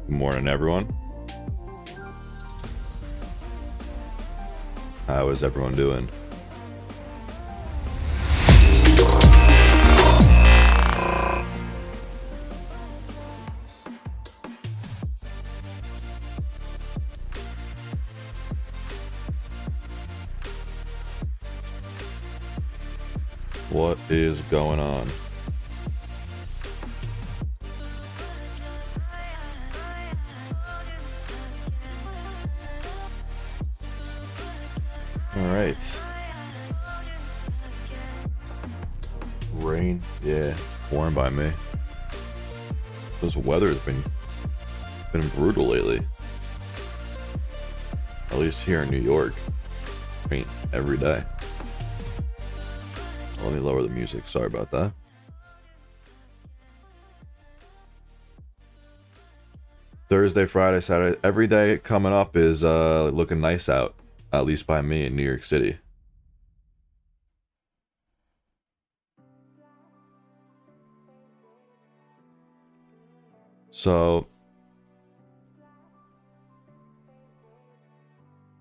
Good morning, everyone. How is everyone doing? What is going on? All right. Rain, yeah, pouring by me. This weather's been brutal lately. At least here in New York. I mean, every day. Let me lower the music. Sorry about that. Thursday, Friday, Saturday. Every day coming up is looking nice out. At least by me in New York City. So,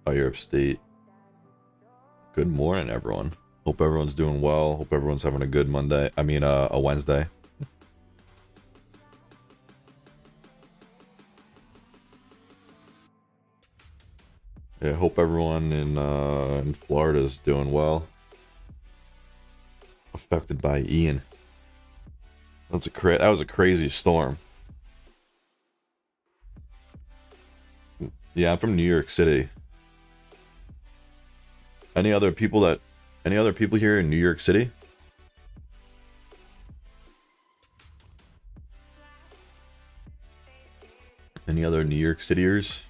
oh, you're upstate. Good morning, everyone. Hope everyone's doing well. Hope everyone's having a good Monday. I mean, a Wednesday. Yeah, hope everyone in Florida is doing well. Affected by Ian. That was a crazy storm. Yeah, I'm from New York City. Any other people here in New York City? Any other New York Cityers?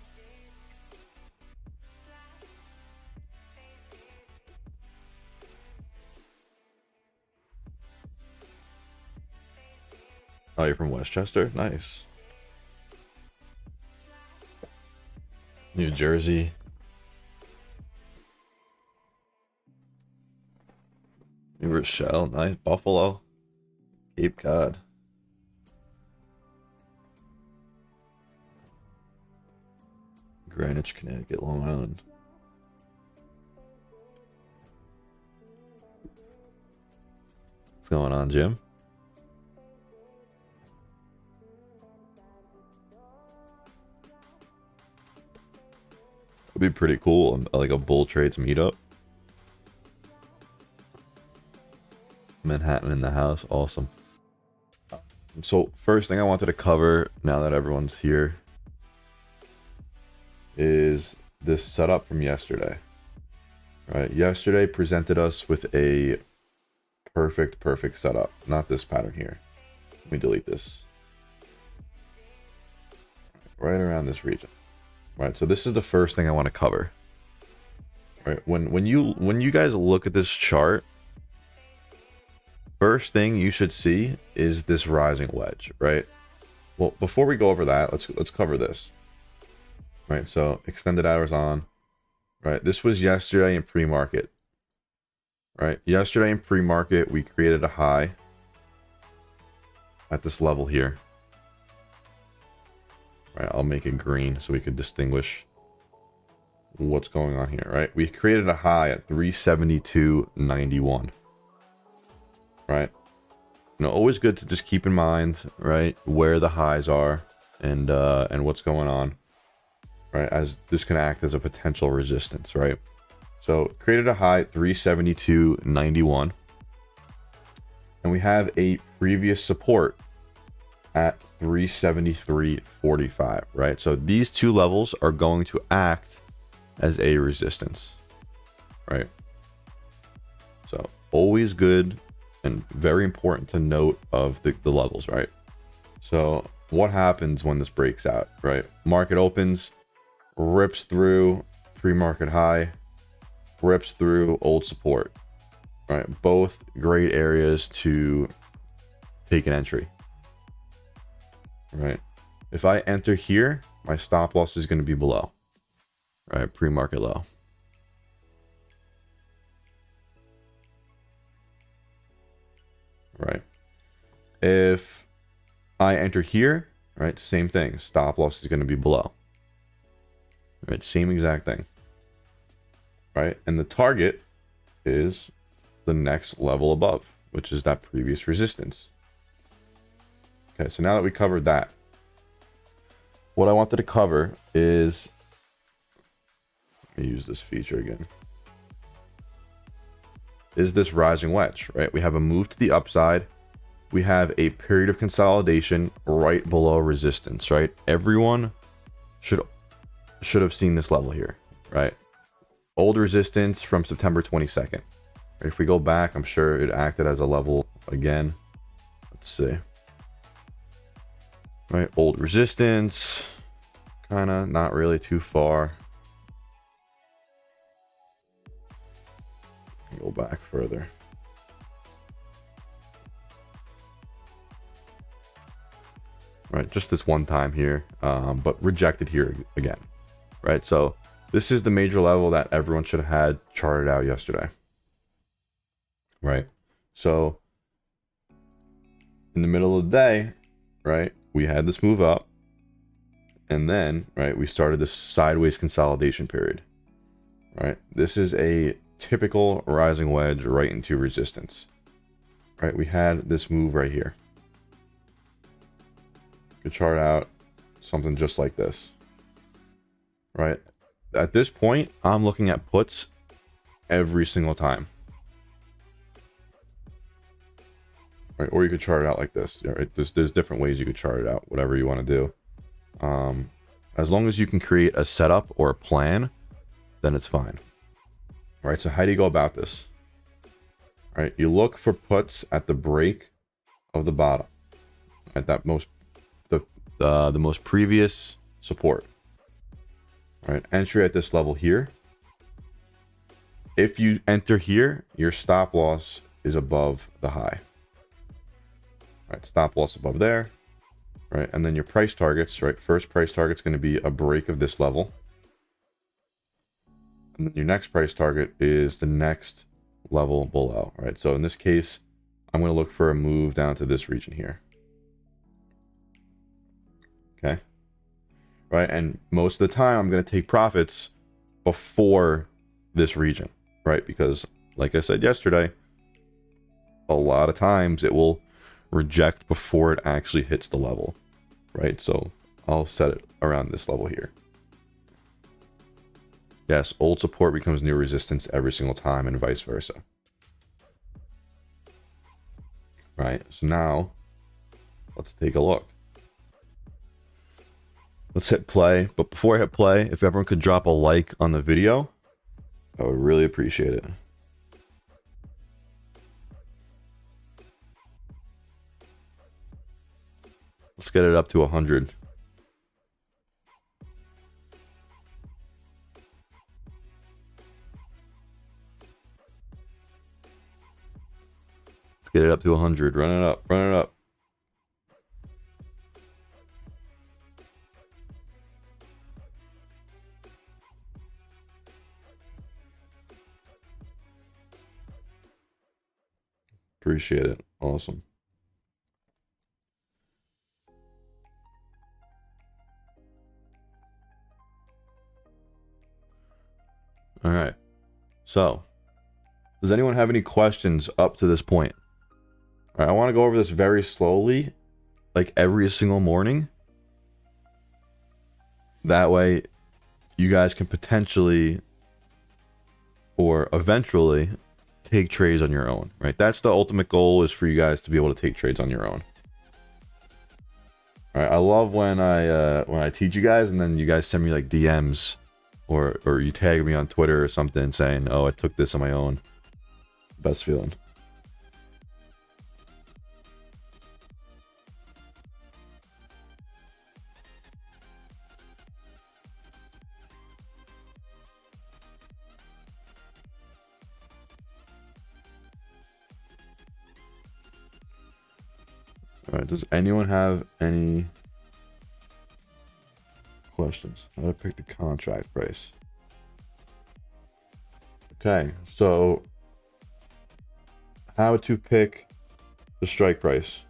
Oh, you're from Westchester? Nice. New Jersey. New Rochelle, nice. Buffalo. Cape Cod. Greenwich, Connecticut, Long Island. What's going on, Jim? It'd be pretty cool, like a BullTrades meetup. Manhattan in the house, awesome. So first thing I wanted to cover, now that everyone's here, is this setup from yesterday. Right, yesterday presented us with a perfect setup. Not this pattern here. Let me delete this. Right around this region. Right, so this is the first thing I want to cover. Right, when you guys look at this chart, first thing you should see is this rising wedge, right? Well, before we go over that, let's cover this. Right, so extended hours on. Right, this was yesterday in pre-market. Right, yesterday in pre-market, we created a high at this level here. Right, I'll make it green so we could distinguish what's going on here. Right, we created a high at 372.91. Right, always good to just keep in mind, right, where the highs are and what's going on. Right, as this can act as a potential resistance, right? So created a high at 372.91, and we have a previous support at 373.45, right? So these two levels are going to act as a resistance, right? So always good and very important to note of the levels, right? So what happens when this breaks out, right? Market opens, rips through pre-market high, rips through old support, right? Both great areas to take an entry, right? If I enter here, my stop loss is going to be below, right? Pre-market low. Right. If I enter here, right? Same thing. Stop loss is going to be below. Right? Same exact thing. Right? And the target is the next level above, which is that previous resistance. Okay, so now that we covered that, what I wanted to cover is, let me use this feature again, is this rising wedge, right? We have a move to the upside. We have a period of consolidation right below resistance, right? Everyone should have seen this level here, right? Old resistance from September 22nd. If we go back, I'm sure it acted as a level again. Let's see. Right, old resistance, kind of not really too far. Go back further. Right, just this one time here, but rejected here again. Right, so this is the major level that everyone should have had charted out yesterday. Right, so in the middle of the day, right, we had this move up, and then, right, we started this sideways consolidation period. Right, this is a typical rising wedge right into resistance. Right, we had this move right here. You could chart out something just like this. Right, at this point, I'm looking at puts every single time. Right, or you could chart it out like this. Right? There's different ways you could chart it out, whatever you want to do. As long as you can create a setup or a plan, then it's fine. All right, so how do you go about this? All right, you look for puts at the break of the bottom, at that the most previous support. All right, entry at this level here. If you enter here, your stop loss is above the high. Right, stop loss above there, right? And then your price targets, right? First price target's going to be a break of this level. And then your next price target is the next level below, right? So in this case, I'm going to look for a move down to this region here. Okay. Right, and most of the time I'm going to take profits before this region, right? Because like I said yesterday, a lot of times it will reject before it actually hits the level, right? So I'll set it around this level here. Yes, old support becomes new resistance every single time and vice versa. Right, so now let's take a look. Let's hit play, but before I hit play, if everyone could drop a like on the video, I would really appreciate it. Let's get it up to 100. Let's get it up to 100. Run it up. Run it up. Appreciate it. Awesome. All right. So, does anyone have any questions up to this point? All right, I want to go over this very slowly, like every single morning. That way, you guys can potentially or eventually take trades on your own, right? That's the ultimate goal, is for you guys to be able to take trades on your own. All right, I love when I teach you guys and then you guys send me like DMs or you tag me on Twitter or something saying, "Oh, I took this on my own." Best feeling. All right, does anyone have any questions? How to pick the contract price? Okay, so how to pick the strike price.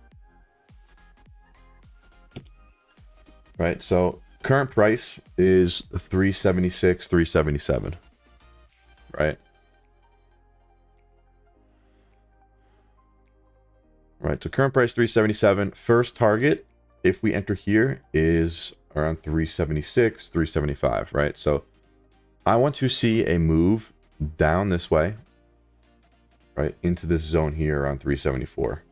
right? So current price is 376, 377, right? Right, so current price 377. First target, if we enter here, is around 376, 375, right? So I want to see a move down this way, right, into this zone here around 374.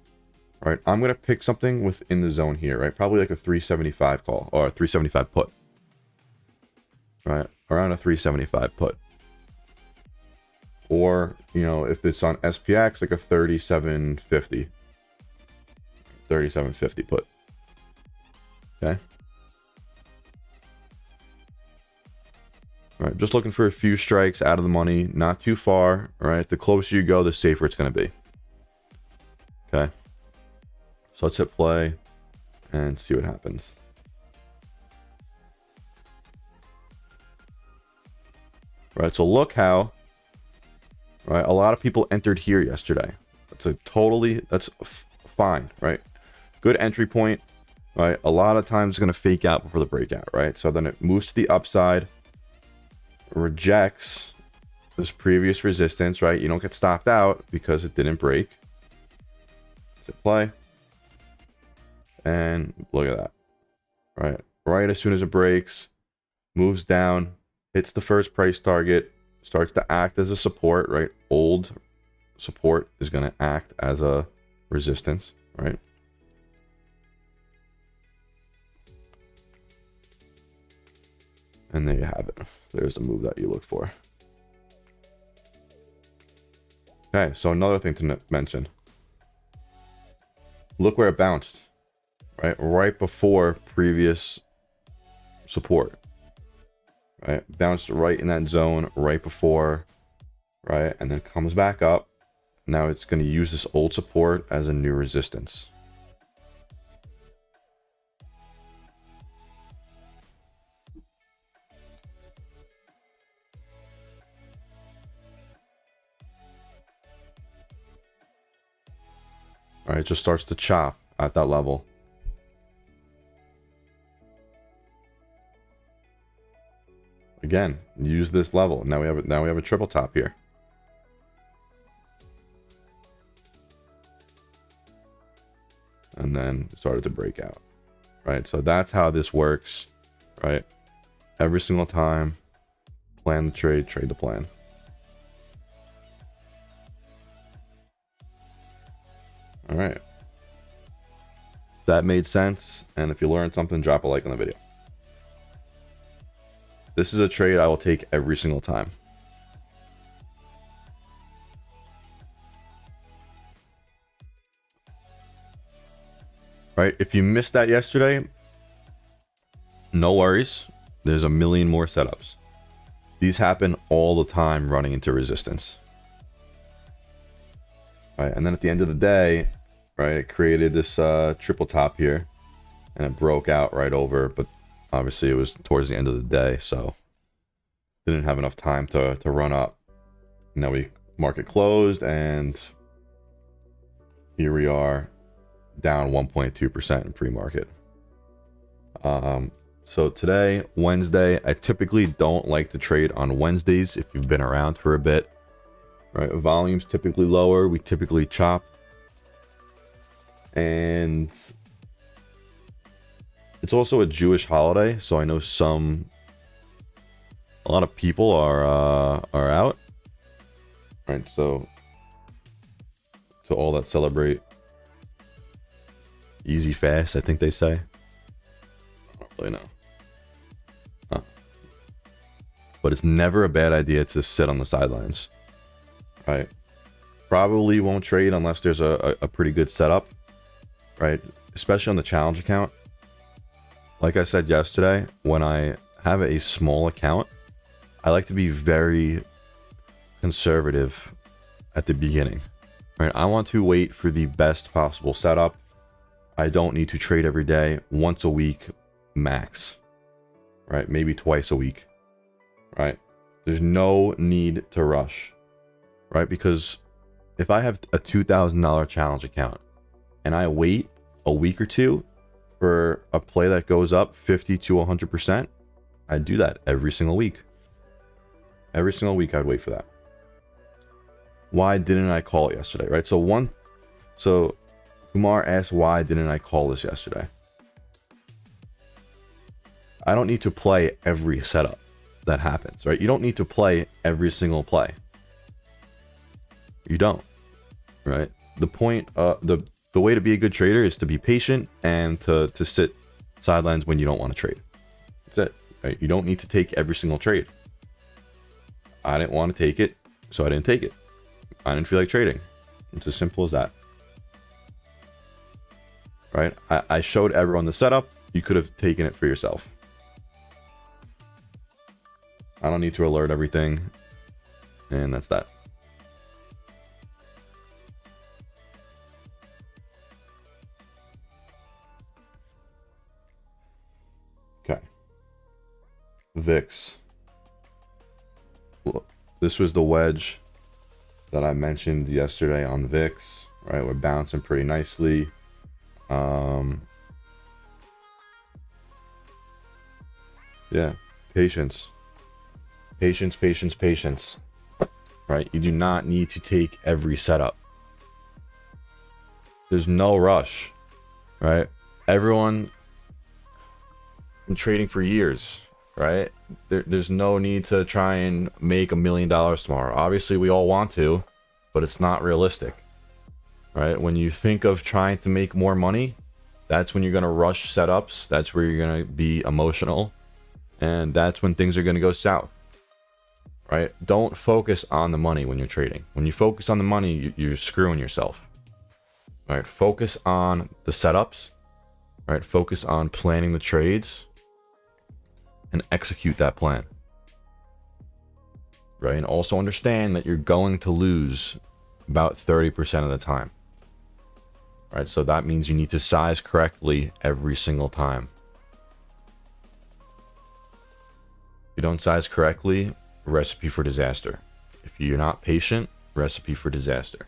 Right, I'm going to pick something within the zone here, right? Probably like a 375 call or a 375 put. Right, around a 375 put. Or, you know, if it's on SPX, like a 3750. 3750 put. Okay. All right, just looking for a few strikes out of the money, not too far. All right, the closer you go, the safer it's going to be. Okay. So let's hit play and see what happens. Right, so look how, right, a lot of people entered here yesterday. That's fine, right? Good entry point, right? A lot of times it's going to fake out before the breakout, right? So then it moves to the upside, rejects this previous resistance, right? You don't get stopped out because it didn't break. So play. And look at that, right? Right as soon as it breaks, moves down, hits the first price target, starts to act as a support, right? Old support is going to act as a resistance, right? And there you have it. There's the move that you look for. Okay, so another thing to mention. Look where it bounced, right? Right before previous support, right? Bounced right in that zone right before, right? And then comes back up. Now it's going to use this old support as a new resistance. All right, it just starts to chop at that level. Again, use this level. Now we have a triple top here. And then it started to break out. Right? So that's how this works, right? Every single time, plan the trade, trade the plan. All right. That made sense. And if you learned something, drop a like on the video. This is a trade I will take every single time. Right? If you missed that yesterday, no worries. There's a million more setups. These happen all the time running into resistance. Right, and then at the end of the day, right, it created this triple top here, and it broke out right over, but obviously it was towards the end of the day, so didn't have enough time to run up. Now we market closed, and here we are down 1.2% in pre-market. So today, Wednesday, I typically don't like to trade on Wednesdays if you've been around for a bit. Right, volume's typically lower. We typically chop, and it's also a Jewish holiday, so I know a lot of people are out. Right, so to all that celebrate easy fast, I think they say. I don't really know. But it's never a bad idea to sit on the sidelines. Right, probably won't trade unless there's a pretty good setup, right? Especially on the challenge account. Like I said yesterday, when I have a small account, I like to be very conservative at the beginning, right? I want to wait for the best possible setup. I don't need to trade every day, once a week max, right? Maybe twice a week, right? There's no need to rush. Right, because if I have a $2,000 challenge account and I wait a week or two for a play that goes up 50 to 100%, I'd do that every single week. Every single week I'd wait for that. Why didn't I call it yesterday, right? So Kumar asked, why didn't I call this yesterday? I don't need to play every setup that happens, right? You don't need to play every single play. You don't, right? The point, the way to be a good trader is to be patient and to sit sidelines when you don't want to trade. That's it, right? You don't need to take every single trade. I didn't want to take it, so I didn't take it. I didn't feel like trading. It's as simple as that. Right? I showed everyone the setup. You could have taken it for yourself. I don't need to alert everything. And that's that. Okay. VIX. Look, this was the wedge that I mentioned yesterday on VIX, right? We're bouncing pretty nicely. Yeah, patience, right? You do not need to take every setup. There's no rush, right? Everyone been trading for years, right? There's no need to try and make $1 million tomorrow. Obviously, we all want to, but it's not realistic, right? When you think of trying to make more money, that's when you're going to rush setups. That's where you're going to be emotional. And that's when things are going to go south, right? Don't focus on the money when you're trading. When you focus on the money, you're screwing yourself, right? Focus on the setups, right? Focus on planning the trades and execute that plan, right? And also understand that you're going to lose about 30% of the time, right? So that means you need to size correctly every single time. If you don't size correctly, recipe for disaster. If you're not patient, recipe for disaster.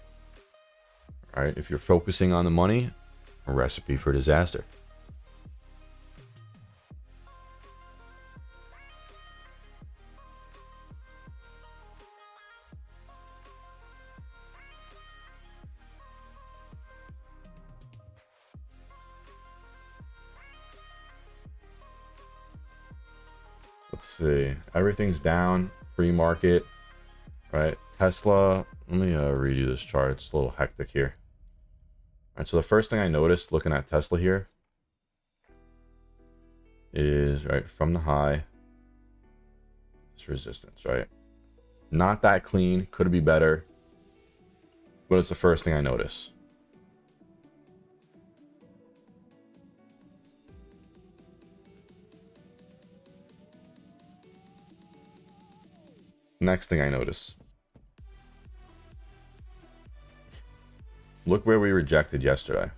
All right? If you're focusing on the money, a recipe for disaster. Let's see. Everything's down. Free market, right? Tesla. Let me read you this chart. It's a little hectic here. All right. So the first thing I noticed looking at Tesla here is right from the high. This resistance, right? Not that clean. Could be better, but it's the first thing I notice. Next thing I notice. Look where we rejected yesterday.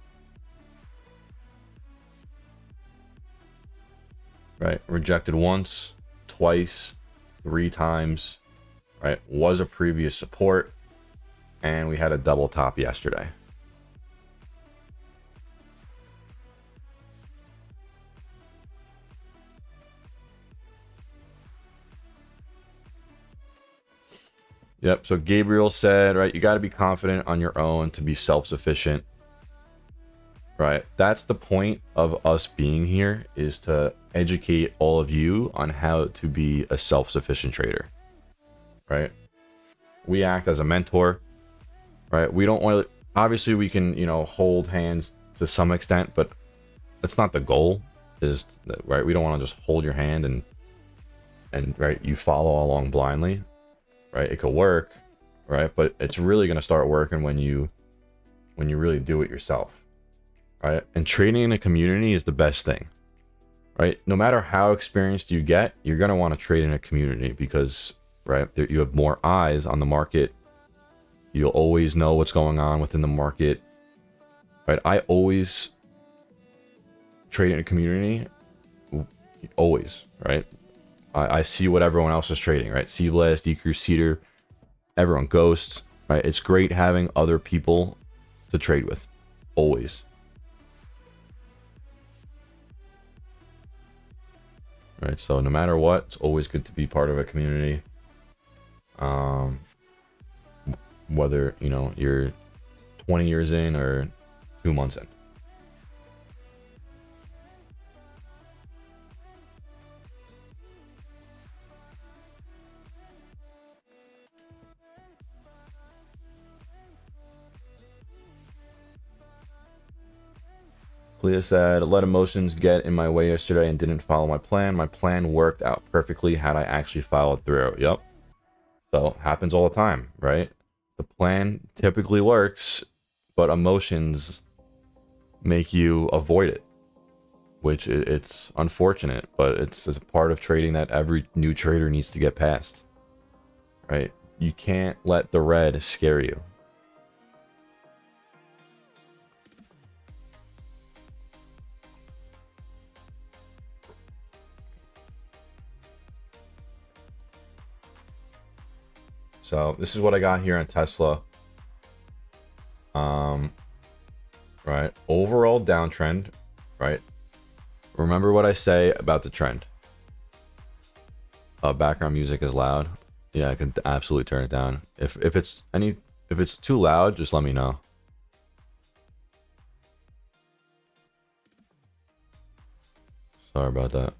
Right? Rejected once, twice, 3 times. Right? Was a previous support. And we had a double top yesterday. Yep. So Gabriel said, right, you got to be confident on your own to be self-sufficient. Right. That's the point of us being here, is to educate all of you on how to be a self-sufficient trader. Right. We act as a mentor. Right. We don't want to, obviously we can, hold hands to some extent, but that's not the goal. Right. We don't want to just hold your hand and right, you follow along blindly. Right, it could work, right? But it's really going to start working when you really do it yourself, right? And trading in a community is the best thing, right? No matter how experienced you get, you're going to want to trade in a community because, right, you have more eyes on the market. You'll always know what's going on within the market, right? I always trade in a community, always, right? I see what everyone else is trading, right? C-Blast, D-Crusader, everyone, Ghosts, right? It's great having other people to trade with, always. right? So no matter what, it's always good to be part of a community. Whether, you know, you're 20 years in or 2 months in. Clea said, let emotions get in my way yesterday and didn't follow my plan. My plan worked out perfectly had I actually followed through. Yep. So happens all the time, right? The plan typically works, but emotions make you avoid it, which it's unfortunate, but it's a part of trading that every new trader needs to get past, right? You can't let the red scare you. So this is what I got here on Tesla. Right, overall downtrend, right? Remember what I say about the trend. Background music is loud. Yeah, I can absolutely turn it down. If it's too loud, just let me know. Sorry about that.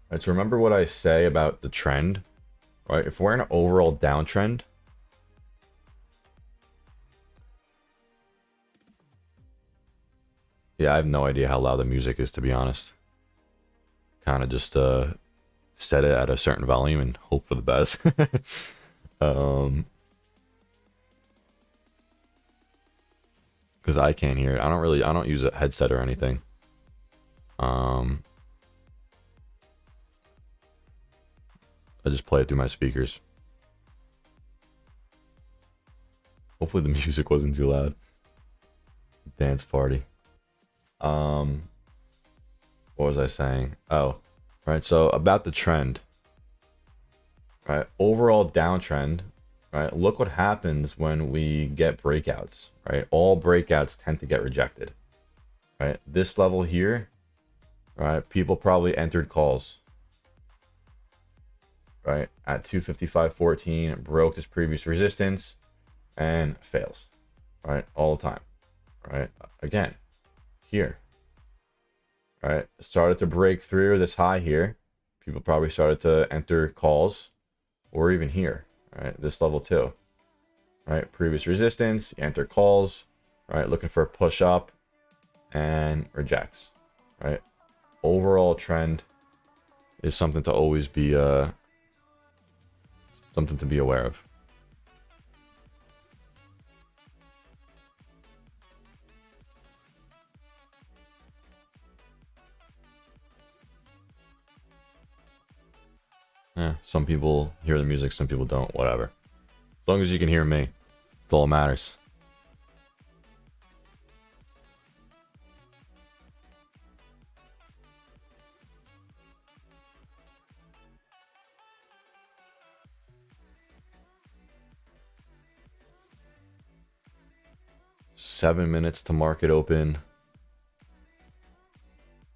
Right, so remember what I say about the trend, right? If we're in an overall downtrend, yeah, I have no idea how loud the music is, to be honest. Kind of just set it at a certain volume and hope for the best. Because I can't hear it. I don't use a headset or anything. I just play it through my speakers. Hopefully the music wasn't too loud. Dance party. What was I saying? Oh, right. So about the trend, right? Overall downtrend, right? Look what happens when we get breakouts, right? All breakouts tend to get rejected, right? This level here, right? People probably entered calls, right? At 255.14, it broke this previous resistance and fails, right? All the time, right? Again, here, right? Started to break through this high here. People probably started to enter calls, or even here, right? This level too, right? Previous resistance, you enter calls, right? Looking for a push up and rejects, right? Overall trend is something to always be something to be aware of. Yeah, some people hear the music, some people don't, whatever. As long as you can hear me, that's all that matters. Seven minutes to market open.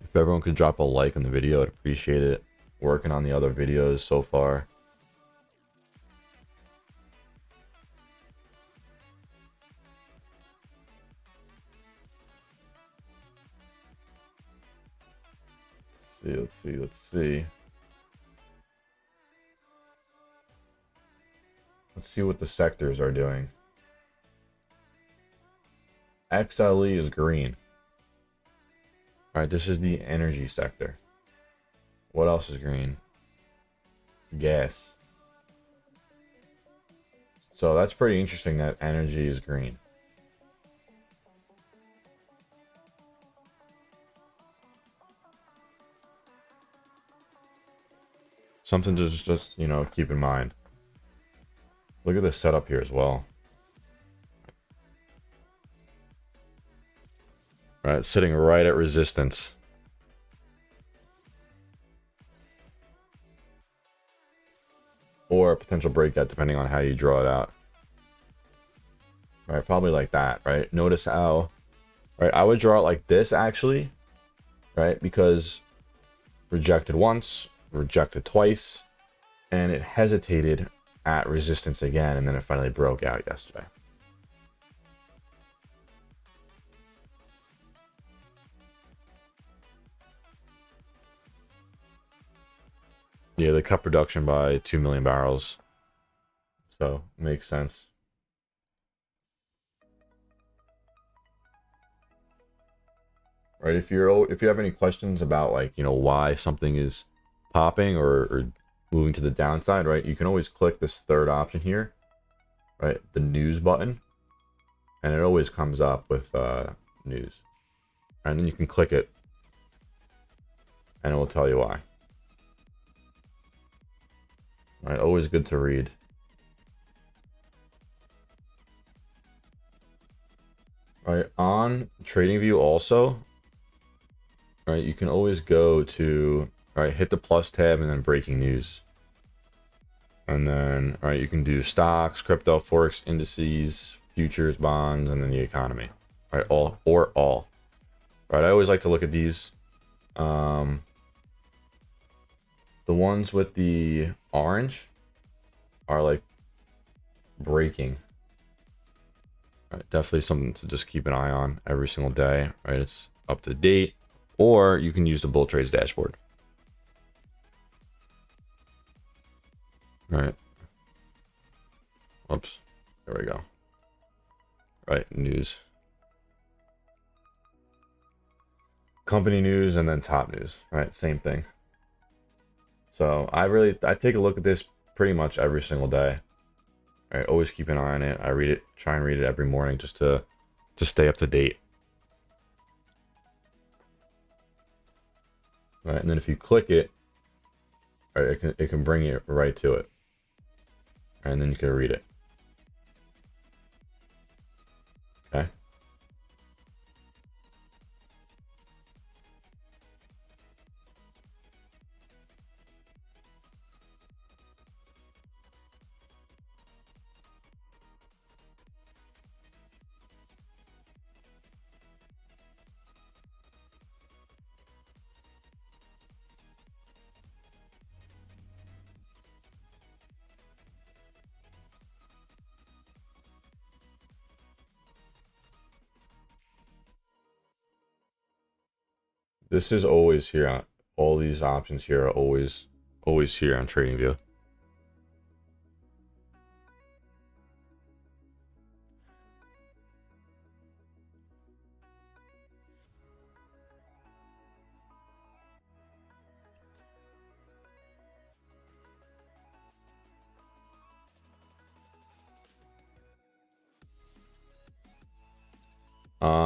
If everyone could drop a like on the video, I'd appreciate it. Working on the other videos so far. Let's see. Let's see what the sectors are doing. XLE is green. All right, this is the energy sector. What else is green? Gas. So that's pretty interesting that energy is green. Something to just you know, keep in mind. Look at this setup here as well. Right, sitting right at resistance. Or a potential breakout, depending on how you draw it out. Right, probably like that, right? Notice how right? I would draw it like this actually, right? Because rejected once, rejected twice, and it hesitated at resistance again, and then it finally broke out yesterday. Yeah, they cut production by 2 million barrels. So, makes sense. Right, if you have any questions about, like, you know, why something is popping or moving to the downside, right, you can always click this third option here, right, the news button, and it always comes up with news. And then you can click it, and it will tell you why. Right, always good to read. Right, on TradingView also, right, you can always go to, right, hit the plus tab and then breaking news. And then, right, you can do stocks, crypto, forex, indices, futures, bonds, and then the economy. Right, all. Right, I always like to look at these. The ones with the orange are like breaking. Right, definitely something to just keep an eye on every single day. Right, it's up to date. Or you can use the BullTrades dashboard. Right. Whoops. There we go. Right, news. Company news and then top news. Right, same thing. So I take a look at this pretty much every single day. Right, always keep an eye on it. I read it, try and read it every morning just to stay up to date. Right, and then if you click it, right, it can bring you right to it. And then you can read it. Okay. This is always here. All these options here are always here on TradingView.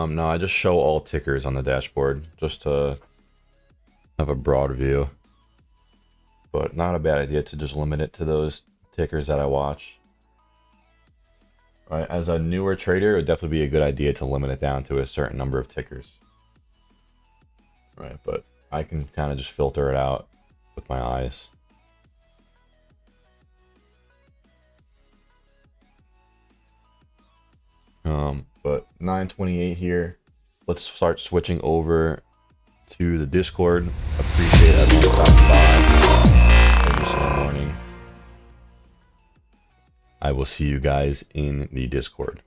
No, I just show all tickers on the dashboard just to have a broad view. But not a bad idea to just limit it to those tickers that I watch. Right, as a newer trader, it would definitely be a good idea to limit it down to a certain number of tickers. Right, but I can kind of just filter it out with my eyes. But 9:28 here. Let's start switching over to the Discord. Appreciate everyone stopping by every single morning. I will see you guys in the Discord.